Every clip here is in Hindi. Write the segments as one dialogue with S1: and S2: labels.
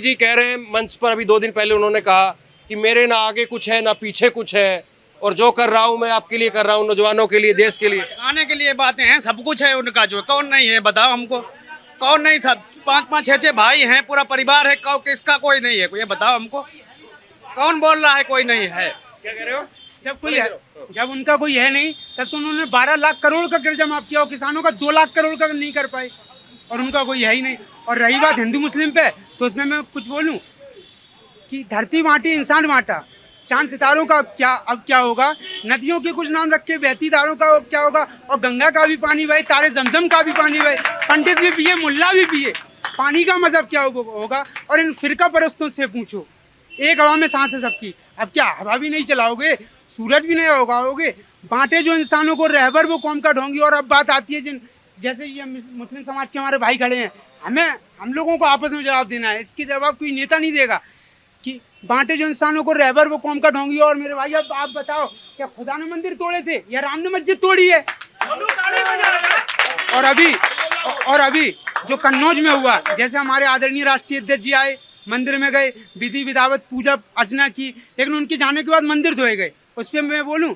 S1: जी कह रहे हैं मंच पर, अभी 2 दिन पहले उन्होंने कहा कि मेरे ना आगे कुछ है ना पीछे कुछ है, और जो कर रहा हूं मैं आपके लिए कर रहा हूं, नौजवानों के लिए, देश के लिए।
S2: आने के लिए बातें हैं, सब कुछ है उनका, जो कौन नहीं है बताओ हमको, कौन नहीं, सब 5-5 6-6 भाई हैं, पूरा परिवार है, किसका कोई नहीं है, ये बताओ हमको, कौन बोल रहा है कोई नहीं है?
S1: क्या कह रहे हो?
S3: जब उनका कोई है नहीं, तब तो उन्होंने 12 लाख करोड़ का कर्जा माफ किया और किसानों का 2 लाख करोड़ का नहीं कर पाए, और उनका कोई है ही नहीं। और रही बात हिंदू मुस्लिम पे, तो उसमें मैं कुछ बोलूं कि धरती बांटी इंसान बांटा, चांद सितारों का अब क्या होगा, नदियों के कुछ नाम रख के बहती धारों का क्या होगा, और गंगा का भी पानी बहे, तारे जमजम का भी पानी बहे, पंडित भी पिए मुल्ला भी पिए, पानी का मजहब क्या होगा। और इन फिरका परस्तों से पूछो, एक हवा में सांस है सबकी, अब क्या हवा भी नहीं चलाओगे, सूरज भी नहीं उगाओगे, बांटे जो इंसानों को रहबर वो कौम का ढोंगी। और अब बात आती है जिन जैसे ये मुस्लिम समाज के हमारे भाई खड़े हैं, हम लोगों को आपस में जवाब देना है, इसकी जवाब कोई नेता नहीं देगा कि बांटे जो इंसानों को रहबर वो कौम का ढोंगी। और मेरे भाई अब आप बताओ, क्या खुदा ने मंदिर तोड़े थे या राम ने मस्जिद तोड़ी है? और अभी जो कन्नौज में हुआ, जैसे हमारे आदरणीय राष्ट्रीय अध्यक्ष जी आए, मंदिर में गए, विधि विधावत पूजा अर्चना की, लेकिन उनके जाने के बाद मंदिर धोए गए। उस पर मैं बोलूं,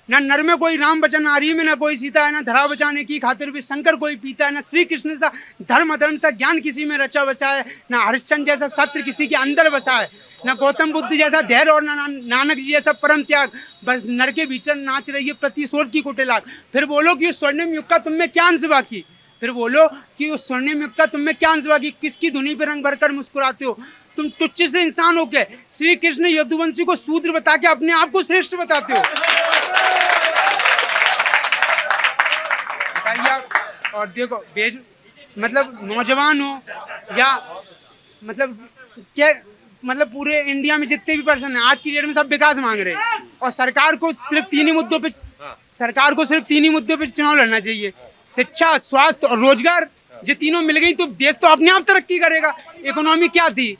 S3: ना नर में कोई राम बचन नारी में ना कोई सीता है, ना धरा बचाने की खातिर भी शंकर कोई पीता है, ना श्री कृष्ण सा धर्म अधर्म सा ज्ञान किसी में रचा बचा है, ना हरिश्चंद्र जैसा सत्य किसी के अंदर बसा है, ना गौतम बुद्ध जैसा धैर्य और ना नानक जी जैसा परम त्याग। बस नर के भीतर नाच रही है प्रतिशोध की कुटिलाग। फिर बोलो कि उस स्वर्णिम युग का तुम में क्या अंश बाकी, फिर बोलो कि उस स्वर्णिम युग का तुम में क्या अंश बाकी, किसकी धुनी पे रंग भरकर मुस्कुराते हो तुम, तुच्छ से इंसान हो के श्री कृष्ण यदुवंशी को शूद्र बता के अपने आप को श्रेष्ठ बताते हो। और देखो मतलब नौजवान हो या मतलब पूरे इंडिया में जितने भी पर्सन हैं आज की डेट में सब विकास मांग रहे हैं, और सरकार को सिर्फ 3 ही मुद्दों पे चुनाव लड़ना चाहिए, शिक्षा, स्वास्थ्य और रोजगार। ये तीनों मिल गई तो देश तो अपने आप तरक्की करेगा। इकोनॉमी क्या थी,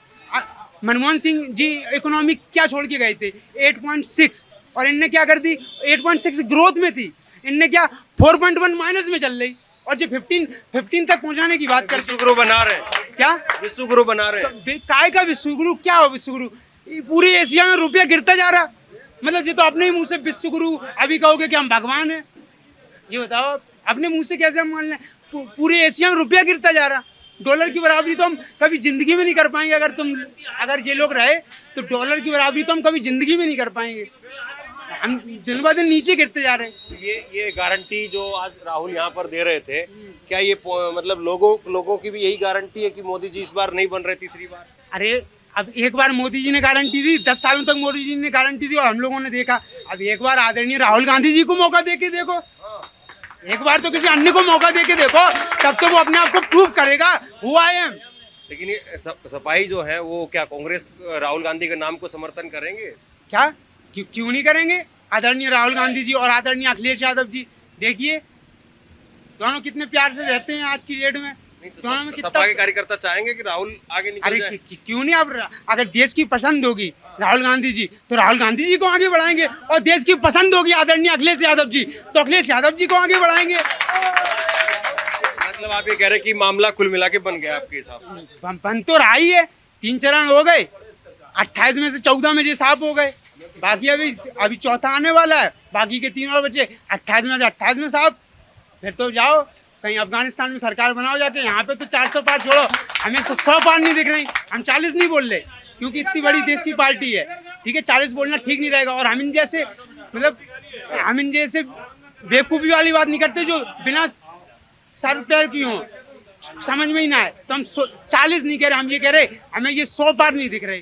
S3: मनमोहन सिंह जी इकोनॉमी क्या छोड़ के गए थे, 8.6, और इनने क्या कर दी, 8.6 ग्रोथ में थी, इनने क्या 4.1 माइनस में चल रही, और जो 15 तक पहुंचाने की बात करते,
S1: विश्वगुरु बना रहे हैं,
S3: क्या
S1: विश्वगुरु बना रहे हैं।
S3: काय का विश्वगुरु, क्या हो विश्वगुरु, पूरी एशिया में रुपया गिरता जा रहा, मतलब ये तो अपने ही मुंह से विश्वगुरु, अभी कहोगे कि हम भगवान हैं, ये बताओ अपने मुंह से कैसे हम मान लें, पूरे एशिया में रुपया गिरता जा रहा। डॉलर की बराबरी तो हम कभी जिंदगी में नहीं कर पाएंगे, अगर ये लोग रहे तो डॉलर की बराबरी तो हम कभी जिंदगी में नहीं कर पाएंगे, हम दिन ब दिन नीचे गिरते जा रहे हैं।
S1: ये गारंटी जो आज राहुल यहाँ पर दे रहे थे, क्या ये मतलब लोगों की भी यही गारंटी है कि मोदी जी इस बार नहीं बन रहे तीसरी बार?
S3: अरे अब एक बार मोदी जी ने गारंटी दी, 10 सालों तक मोदी जी ने गारंटी दी और हम लोगों ने देखा। अब एक बार आदरणीय राहुल गांधी जी को मौका दे के देखो, एक बार तो किसी अन्य को मौका दे के देखो, तब तो वो अपने आप को प्रूव करेगा हु आई एम।
S1: लेकिन ये सपाई जो है वो क्या कांग्रेस राहुल गांधी के नाम को समर्थन करेंगे?
S3: क्या क्यों नहीं करेंगे? आदरणीय राहुल गांधी जी और आदरणीय अखिलेश यादव जी, देखिए दोनों कितने प्यार से रहते हैं आज की डेट में। दोनों में
S1: सपा के कार्यकर्ता चाहेंगे कि राहुल आगे निकल जाए।
S3: क्यों नहीं, अब अगर देश की पसंद होगी राहुल गांधी जी तो राहुल गांधी जी को आगे बढ़ाएंगे, और देश की पसंद होगी आदरणीय अखिलेश यादव जी तो अखिलेश यादव जी को आगे बढ़ाएंगे।
S1: मतलब आप ये कह रहे हैं कि मामला कुल मिला के बन गया आपके हिसाब से?
S3: बन तो रहा ही है, 3 चरण हो गए, 28 में से 14 में जो साफ हो गए, बाकी अभी चौथा आने वाला है, बाकी के 3 और बचे, 28 में से 28 में साफ। फिर तो जाओ कहीं अफगानिस्तान में सरकार बनाओ जाके, यहाँ पे तो 400 पार छोड़ो, हमें 100 पार नहीं दिख रही, हम 40 नहीं बोल रहे क्योंकि इतनी बड़ी देश की पार्टी है, ठीक है 40 बोलना ठीक नहीं रहेगा। और हम इन जैसे बेवकूफ़ी वाली बात नहीं करते जो बिना सर पैर की हो, समझ में ही ना आए, तो हम 40 नहीं कह रहे, हम ये कह रहे हमें ये 100 पार नहीं दिख रहे,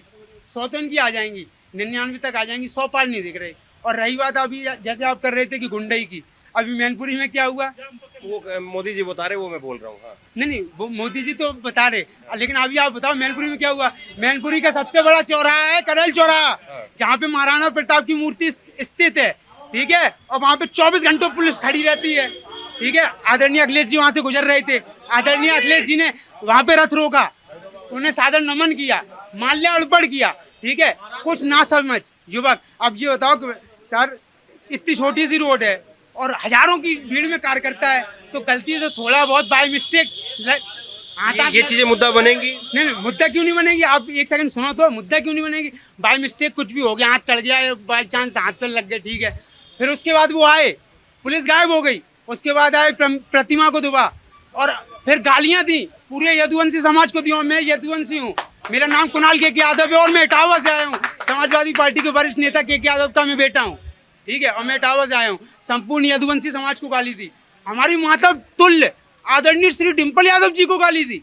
S3: 100 तो इनकी आ जाएंगी, 99 तक आ जाएंगी, 100 पार नहीं दिख रहे। और रही बात अभी जैसे आप कर रहे थे कि गुंडई की, अभी मैनपुरी में क्या हुआ,
S1: वो मोदी जी बता रहे, वो मैं बोल रहा हूँ। हाँ।
S3: नहीं वो मोदी जी तो बता रहे, लेकिन अभी आप बताओ मैनपुरी में क्या हुआ। मैनपुरी का सबसे बड़ा चौराहा है करेल चौराहा, जहाँ पे महाराणा प्रताप की मूर्ति स्थित है, ठीक है, और वहाँ पे 24 घंटों पुलिस खड़ी रहती है, ठीक है। आदरणीय अखिलेश जी वहाँ से गुजर रहे थे, आदरणीय अखिलेश जी ने वहाँ पे रथ रोका, उन्हें सादर नमन किया, माल्यार्पण किया, ठीक है। कुछ ना समझ युवक, अब ये बताओ कि सर इतनी छोटी सी रोड है और हजारों की भीड़ में कार्यकर्ता है, तो गलती से थोड़ा बहुत बाय मिस्टेक
S1: ये चीजें मुद्दा बनेंगी?
S3: नहीं नहीं, मुद्दा क्यों नहीं बनेगी? आप एक सेकंड सुनो तो, मुद्दा क्यों नहीं बनेगी? बाय मिस्टेक कुछ भी हो गया, हाथ चढ़ गया, बाय चांस हाथ पे लग गए, ठीक है। फिर उसके बाद वो आए, पुलिस गायब हो गई, उसके बाद आए प्रतिमा को दुबा और फिर गालियां दी पूरे यदुवंशी समाज को दी। और मैं यदुवंशी हूँ, मेरा नाम कुणाल के यादव है और मैं इटावा से आया हूँ। समाजवादी पार्टी के वरिष्ठ नेता के यादव का मैं बेटा हूँ, ठीक है, और मैं इटावा से आया हूँ। संपूर्ण यदुवंशी समाज को गाली दी, हमारी माता तुल्य आदरणीय श्री डिम्पल यादव जी को गाली दी।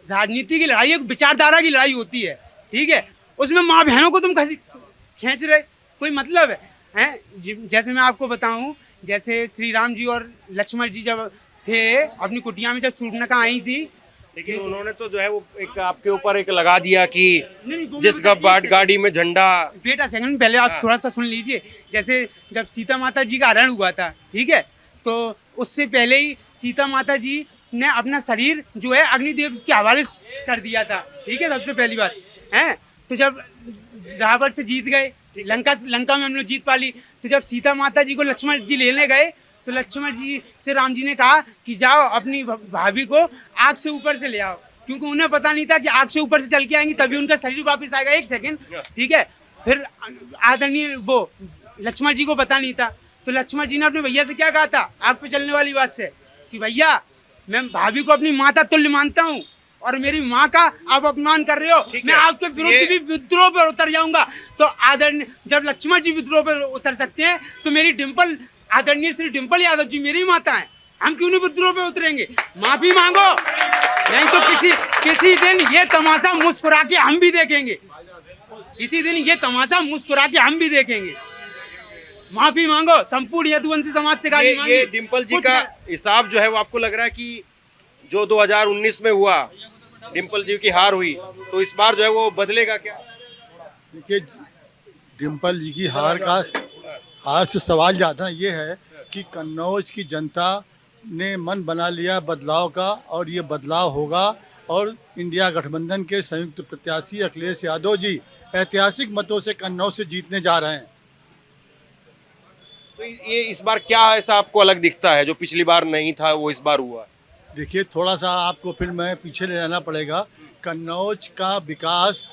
S3: राजनीति की लड़ाई एक विचारधारा की लड़ाई होती है, ठीक है, उसमें माँ बहनों को तुम खींच रहे, कोई मतलब है? जैसे मैं आपको बताऊं, जैसे श्री राम जी और लक्ष्मण जी जब थे अपनी कुटिया में, जब शूर्पणखा आई थी,
S1: लेकिन उन्होंने तो जो है वो एक आपके ऊपर एक लगा दिया कि
S3: नहीं,
S1: जिस गाड़ी में झंडा।
S3: बेटा सेकंड पहले आप थोड़ा सा सुन लीजिए। जैसे जब सीता माता जी का हरण हुआ था, ठीक है, तो उससे पहले ही सीता माता जी ने अपना शरीर जो है अग्निदेव के हवाले कर दिया था, ठीक है, सबसे पहली बात है। तो जब रावण से जीत गए, लंका में हम लोग जीत पाली, तो जब सीता माता जी को लक्ष्मण जी लेने गए, तो लक्ष्मण जी से राम जी ने कहा कि जाओ अपनी भाभी को आग से ऊपर से ले आओ, क्योंकि उन्हें पता नहीं था कि आग से ऊपर से चल के आएंगी तभी उनका शरीर वापस आएगा। एक सेकंड, ठीक है। फिर आदरणीय वो लक्ष्मण जी को पता नहीं था, तो लक्ष्मण जी ने अपने भैया से क्या कहा था आग पे चलने वाली बात से, कि भैया मैं भाभी को अपनी माता तुल्य मानता हूँ और मेरी माँ का आप अपमान कर रहे हो, मैं आपके विरुद्ध भी विद्रोह पर उतर जाऊंगा। तो आदरणीय जब लक्ष्मण जी विद्रोह पर उतर सकते हैं, तो मेरी डिम्पल आदरणीय श्री डिम्पल यादव जी मेरी माता है, हम क्यों नहीं विद्रोह पे उतरेंगे? माफी मांगो, नहीं तो किसी दिन ये तमाशा मुस्कुरा के हम भी देखेंगे, किसी दिन ये तमाशा मुस्कुरा के हम भी देखेंगे। माफी मांगो, संपूर्ण यदुवंशी समाज से गाली मांगी।
S1: ये डिम्पल जी का हिसाब जो है वो आपको लग रहा है कि जो 2019 में हुआ, डिम्पल जी की हार हुई, तो इस बार जो है वो बदलेगा क्या?
S4: देखिए, डिम्पल जी की हार से सवाल ज़्यादा ये है कि कन्नौज की जनता ने मन बना लिया बदलाव का, और ये बदलाव होगा। और इंडिया गठबंधन के संयुक्त प्रत्याशी अखिलेश यादव जी ऐतिहासिक मतों से कन्नौज से जीतने जा रहे हैं।
S1: तो ये इस बार क्या ऐसा आपको अलग दिखता है जो पिछली बार नहीं था वो इस बार हुआ?
S4: देखिए, थोड़ा सा आपको फिर मैं पीछे ले जाना पड़ेगा। कन्नौज का विकास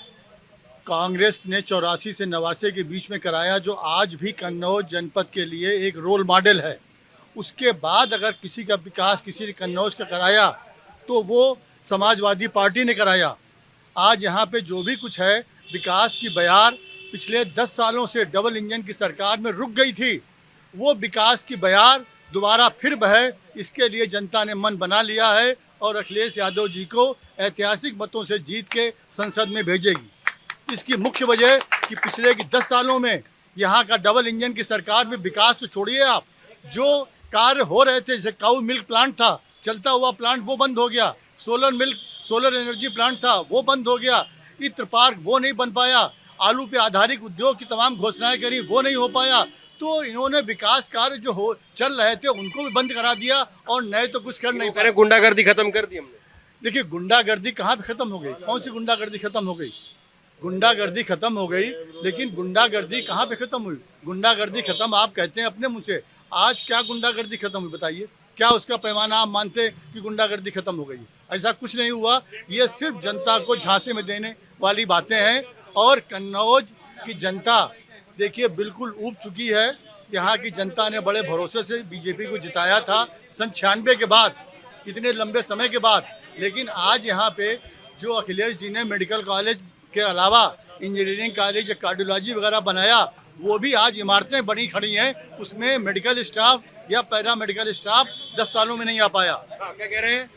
S4: कांग्रेस ने 84 से 89 के बीच में कराया, जो आज भी कन्नौज जनपद के लिए एक रोल मॉडल है। उसके बाद अगर किसी का विकास किसी ने कन्नौज का कराया तो वो समाजवादी पार्टी ने कराया। आज यहाँ पे जो भी कुछ है, विकास की बयार पिछले 10 सालों से डबल इंजन की सरकार में रुक गई थी, वो विकास की बयार दोबारा फिर बहे, इसके लिए जनता ने मन बना लिया है और अखिलेश यादव जी को ऐतिहासिक मतों से जीत के संसद में भेजेगी। इसकी मुख्य वजह कि पिछले 10 सालों में यहाँ का डबल इंजन की सरकार में विकास तो छोड़िए आप, जो कार्य हो रहे थे, जैसे काऊ मिल्क प्लांट था, चलता हुआ प्लांट, वो बंद हो गया। सोलर एनर्जी प्लांट था, वो बंद हो गया। इत्र पार्क वो नहीं बन पाया। आलू पे आधारित उद्योग की तमाम घोषणाएं करी, वो नहीं हो पाया। तो इन्होंने विकास कार्य जो चल रहे थे उनको भी बंद करा दिया और नए तो कुछ कर नहीं पाए।
S1: गुंडागर्दी खत्म कर दी हमने।
S4: देखिए, गुंडागर्दी कहाँ पे खत्म हो गई? कौन सी गुंडागर्दी खत्म हो गई? गुंडागर्दी खत्म हो गई, लेकिन गुंडागर्दी कहाँ पे खत्म हुई? गुंडागर्दी खत्म आप कहते हैं अपने मुंह से। आज क्या गुंडागर्दी खत्म हुई बताइए? क्या उसका पैमाना आप मानते हैं कि गुंडागर्दी खत्म हो गई? ऐसा कुछ नहीं हुआ। ये सिर्फ जनता को झांसे में देने वाली बातें हैं। और कन्नौज की जनता देखिए बिल्कुल ऊब चुकी है। यहाँ की जनता ने बड़े भरोसे से बीजेपी को जिताया था सन 96 के बाद, इतने लंबे समय के बाद। लेकिन आज यहाँ पे जो अखिलेश जी ने मेडिकल कॉलेज के अलावा इंजीनियरिंग कॉलेज, कार्डियोलॉजी वगैरह बनाया, वो भी आज इमारतें बनी खड़ी हैं, उसमें मेडिकल स्टाफ या पैरा मेडिकल स्टाफ 10 सालों में नहीं आ पाया।
S1: क्या कह रहे हैं?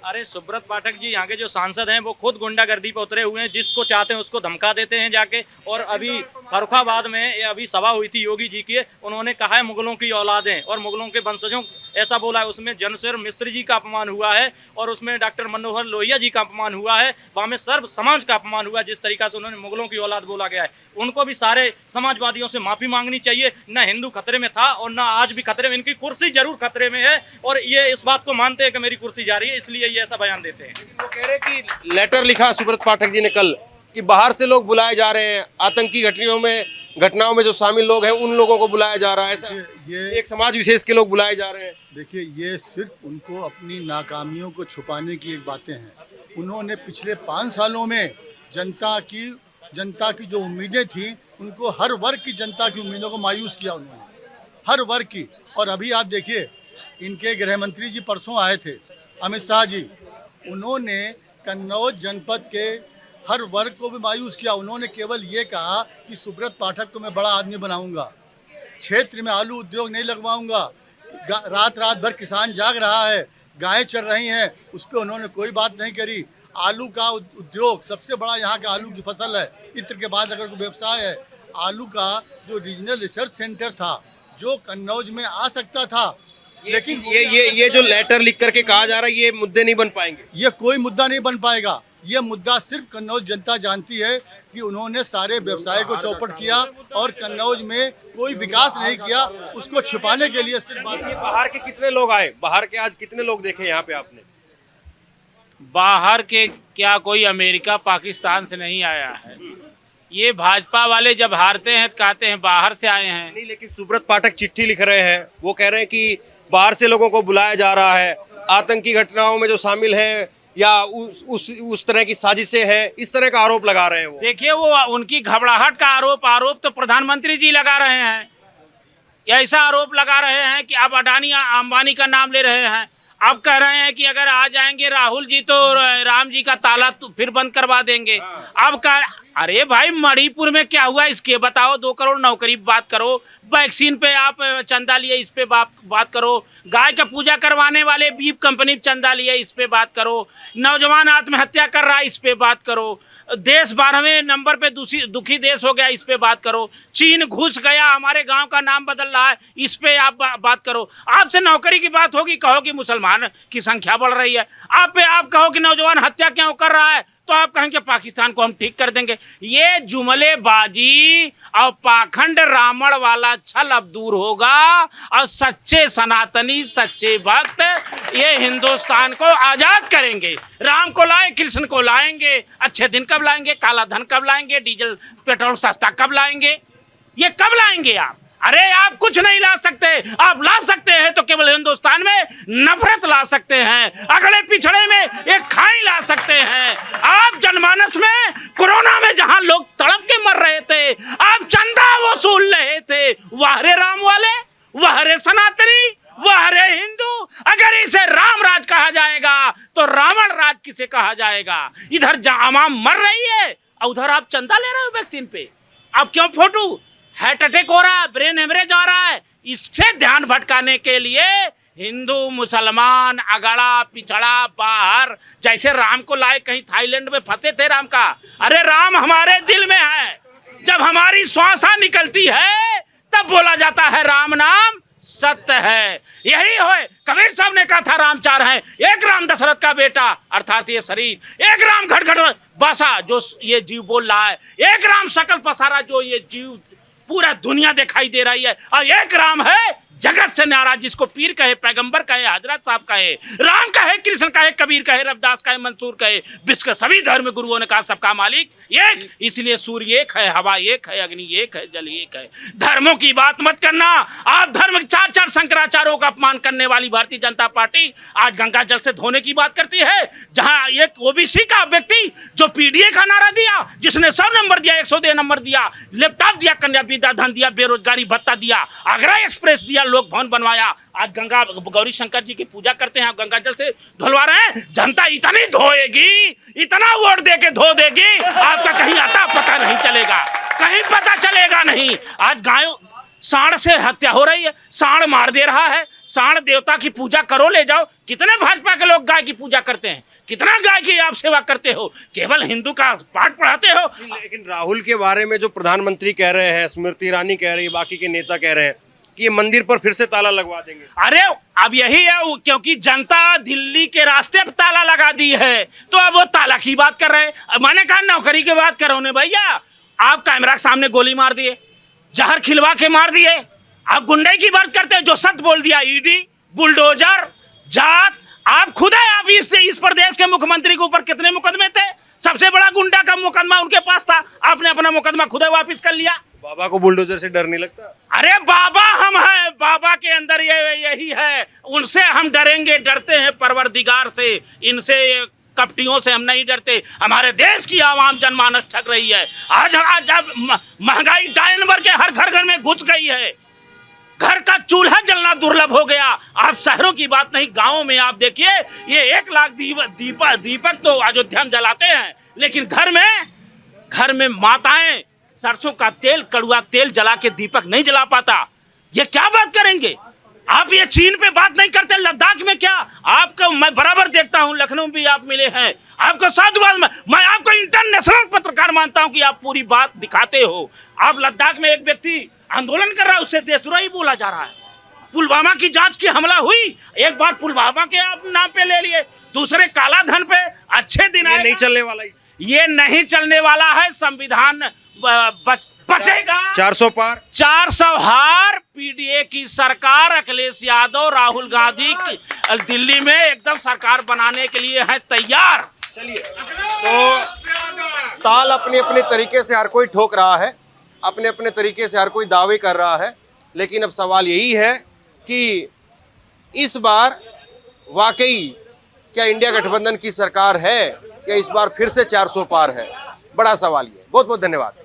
S5: अरे सुब्रत पाठक जी यहाँ के जो सांसद हैं वो खुद गुंडागर्दी पे उतरे हुए हैं, जिसको चाहते हैं उसको धमका देते हैं जाके। और अभी फर्रुखाबाद में अभी सभा हुई थी योगी जी की, उन्होंने कहा है मुगलों की औलादें और मुगलों के वंशजों, ऐसा बोला है। उसमें जनशेर मिश्र जी का अपमान हुआ है और उसमें डॉक्टर मनोहर लोहिया जी का अपमान हुआ है, वहाँ में सर्व समाज का अपमान हुआ है। जिस तरीका से उन्होंने मुगलों की औलाद बोला गया है, उनको भी सारे समाजवादियों से माफी मांगनी चाहिए। न हिंदू खतरे में था और न आज भी खतरे में, इनकी कुर्सी जरूर खतरे में है और ये इस बात को मानते हैं कि मेरी कुर्सी जा रही है, इसलिए ये ऐसा बयान देते हैं।
S1: वो कह रहे हैं कि लेटर लिखा सुब्रत पाठक जी ने कल कि बाहर से लोग बुलाए जा रहे हैं, आतंकी घटनाओं में घटनाओं में जो शामिल लोग हैं उन लोगों को बुलाया जा रहा है, ऐसा
S4: ये
S1: एक समाज विशेष के लोग बुलाए जा रहे हैं।
S4: देखिए, ये सिर्फ उनको अपनी नाकामियों को छुपाने की एक बातें हैं। उन्होंने पिछले 5 सालों में जनता की जो उम्मीदें थी, उनको हर वर्ग की जनता की उम्मीदों को मायूस किया उन्होंने, हर वर्ग की। और अभी आप देखिए, इनके गृह मंत्री जी परसों आए थे, अमित शाह जी, उन्होंने कन्नौज जनपद के हर वर्ग को भी मायूस किया। उन्होंने केवल ये कहा कि सुब्रत पाठक को मैं बड़ा आदमी बनाऊंगा, क्षेत्र में आलू उद्योग नहीं लगवाऊंगा, रात रात भर किसान जाग रहा है, गायें चल रही हैं, उस पर उन्होंने कोई बात नहीं करी। आलू का उद्योग सबसे बड़ा यहाँ का आलू की फसल है, इत्र के बाद अगर कोई व्यवसाय है। आलू का जो रीजनल रिसर्च सेंटर था, जो कन्नौज में आ सकता था,
S1: लेकिन ये जो लेटर लिख करके कहा जा रहा है, ये मुद्दे नहीं बन पाएंगे।
S4: ये कोई मुद्दा नहीं बन पाएगा। ये मुद्दा सिर्फ कन्नौज जनता जानती है कि उन्होंने सारे व्यवसाय को चौपट किया और कन्नौज में कोई विकास नहीं किया, उसको छिपाने के लिए सिर्फ बात।
S1: बाहर के कितने लोग आए, बाहर के आज कितने लोग देखे यहाँ पे आपने?
S6: बाहर के क्या, कोई अमेरिका पाकिस्तान से नहीं आया है। ये भाजपा वाले जब हारते हैं तो कहते हैं बाहर से आए हैं।
S1: नहीं, लेकिन सुब्रत पाठक चिट्ठी लिख रहे हैं, वो कह रहे हैं कि बाहर से लोगों को बुलाया जा रहा है, आतंकी घटनाओं में जो शामिल हैं या उस तरह की साजिशें हैं, इस तरह का आरोप लगा रहे हैं वो।
S6: देखिए, वो उनकी घबराहट का आरोप तो प्रधानमंत्री जी लगा रहे हैं। ऐसा आरोप लगा रहे हैं कि अब अडानी अंबानी का नाम ले रहे हैं। अब कह रहे हैं कि अगर आ जाएंगे राहुल जी तो राम जी का ताला तो फिर बंद करवा देंगे। अब अरे भाई, मणिपुर में क्या हुआ इसके बताओ। 2 करोड़ नौकरी बात करो, वैक्सीन पे आप चंदा लिए इस पे बात करो, गाय का पूजा करवाने वाले बीफ कंपनी चंदा लिए इस पे बात करो, नौजवान आत्महत्या कर रहा है इस पे बात करो, देश 12वें नंबर पे दुखी देश हो गया इस पे बात करो, चीन घुस गया, हमारे गांव का नाम बदल रहा है इस पे आप बात करो। आपसे नौकरी की बात होगी, कहो कि मुसलमान की संख्या बढ़ रही है। आप कहो कि नौजवान हत्या क्यों कर रहा है, तो आप कहेंगे पाकिस्तान को हम ठीक कर देंगे। ये जुमलेबाजी और पाखंड रावण वाला छल अब दूर होगा और सच्चे सनातनी, सच्चे भक्त ये हिंदुस्तान को आजाद करेंगे। राम को लाए, कृष्ण को लाएंगे। अच्छे दिन कब लाएंगे? काला धन कब लाएंगे? डीजल पेट्रोल सस्ता कब लाएंगे? ये कब लाएंगे आप? अरे आप कुछ नहीं ला सकते। आप ला सकते हैं तो केवल हिंदुस्तान में नफरत ला सकते हैं, अगले पिछड़े में एक खाई ला सकते हैं। आप जनमानस में कोरोना में जहां लोग तड़प के मर रहे थे, आप चंदा वसूल रहे थे। वाह रे राम वाले, वाह रे सनातनी, वाह रे हिंदू। अगर इसे राम राज कहा जाएगा तो रावण राज किसे कहा जाएगा? इधर आवाम मर रही है और उधर आप चंदा ले रहे हो वैक्सीन पे। आप क्यों फोटू? हार्ट अटैक हो रहा है, ब्रेन हेमरेज आ रहा है। इससे ध्यान भटकाने के लिए हिंदू मुसलमान अगड़ा पिछड़ा बाहर, जैसे राम को लाए कहीं थाईलैंड में फंसे थे राम का। अरे राम हमारे दिल में है। जब हमारी श्वासा निकलती है तब बोला जाता है राम नाम सत्य है। यही है, कबीर साहब ने कहा था राम 4 हैं, एक राम दशरथ का बेटा अर्थात ये शरीर, एक राम घट बसा जो ये जीव बोल रहा है, एक राम सकल पसारा जो ये जीव पूरा दुनिया दिखाई दे रही है, और एक राम है जगत से नाराज, जिसको पीर कहे, पैगंबर कहे, हजरत साहब कहे, राम कहे, कृष्ण कहे, कबीर कहे, रविदास कहे, मंसूर कहे, विश्व के सभी धर्म गुरुओं ने कहा सबका मालिक एक। इसलिए सूर्य एक है, हवा एक है, अग्नि एक है, जल एक है। धर्मों की बात मत करना। आप धर्म 4 शंकराचार्यों का अपमान करने वाली भारतीय जनता पार्टी आज गंगा जल से धोने की बात करती है, जहां एक ओबीसी का व्यक्ति जो पीडीए का नारा दिया, जिसने 100 नंबर दिया, 102 नंबर दिया, लैपटॉप दिया, कन्या विद्या धन दिया, बेरोजगारी भत्ता दिया, आगरा एक्सप्रेस दिया, लोक भवन बनवाया, आज गंगा गौरी शंकर जी की पूजा करते हैं, आप गंगा जल से धुलवा रहे हैं। जनता इतनी धोएगी, इतना वोट दे के धो देगी, आपका कहीं आता पता नहीं चलेगा, कहीं पता चलेगा नहीं। आज गायों सांड से हत्या हो रही है, सांड मार दे रहा है। सांड देवता की पूजा करो, ले जाओ। कितने भाजपा के लोग गाय की पूजा करते हैं? कितना गाय की आप सेवा करते हो? केवल हिंदू का पाठ पढ़ाते हो।
S1: लेकिन राहुल के बारे में जो प्रधानमंत्री कह रहे हैं, स्मृति ईरानी कह रही है, बाकी के नेता कह रहे हैं कि ये मंदिर पर फिर से ताला लगवा देंगे।
S6: अरे अब यही है, क्योंकि जनता दिल्ली के रास्ते पर ताला लगा दी है, तो अब वो ताला की बात कर रहे हैं। मैंने कहा नौकरी की बात करो ने भैया। आप कैमरा के सामने गोली मार दिए, जहर खिलवा के मार दिए। आप गुंडे की बात करते हो, जो सत्य बोल दिया, ईडी, बुलडोजर, जात। आप खुद है, आप इस प्रदेश के मुख्यमंत्री के ऊपर कितने मुकदमे थे? सबसे बड़ा गुंडा का मुकदमा उनके पास था, आपने अपना मुकदमा खुद वापिस कर लिया।
S1: बाबा को बुलडोजर से डर नहीं लगता?
S6: अरे बाबा हम हैं, बाबा के अंदर यही है, उनसे हम डरेंगे, डरते हैं परवरदिगार से, इनसे कपटियों से हम नहीं डरते। हमारे देश की आवाम जनमानस ठग रही है। आज जब महंगाई डाई नंबर के हर घर में घुस गई है, घर का चूल्हा जलना दुर्लभ हो गया। आप शहरों की बात नहीं, गांवों में आप देखिए, ये 1 लाख दीपक तो अयोध्या में जलाते हैं, लेकिन घर में माताएं सरसों का तेल, कड़ुआ तेल जला के दीपक नहीं जला पाता। ये क्या बात करेंगे आप? ये चीन पे बात नहीं करते, लद्दाख में क्या? आपको मैं बराबर देखता हूं, लखनऊ में भी आप मिले हैं, आपको साधुवाद में मैं आपको इंटरनेशनल पत्रकार मानता हूं कि आप पूरी बात दिखाते हो। आप लद्दाख में एक व्यक्ति आंदोलन कर रहा है, उससे देशद्रोही बोला जा रहा है। पुलवामा की जांच की हमला हुई, एक बार पुलवामा के आप नाम पे ले लिए, दूसरे काला धन पे। अच्छे दिन
S1: ये नहीं चलने वाला,
S6: ये नहीं चलने वाला है। संविधान बचेगा।
S1: 400 पार,
S6: 400 हार। पीडीए की सरकार, अखिलेश यादव, राहुल गांधी दिल्ली में एकदम सरकार बनाने के लिए है तैयार।
S1: चलिए, तो ताल अपने अपने तरीके से हर कोई ठोक रहा है, अपने अपने तरीके से हर कोई दावे कर रहा है, लेकिन अब सवाल यही है कि इस बार वाकई क्या इंडिया गठबंधन की सरकार है या इस बार फिर से 400 पार है? बड़ा सवाल ये। बहुत बहुत धन्यवाद।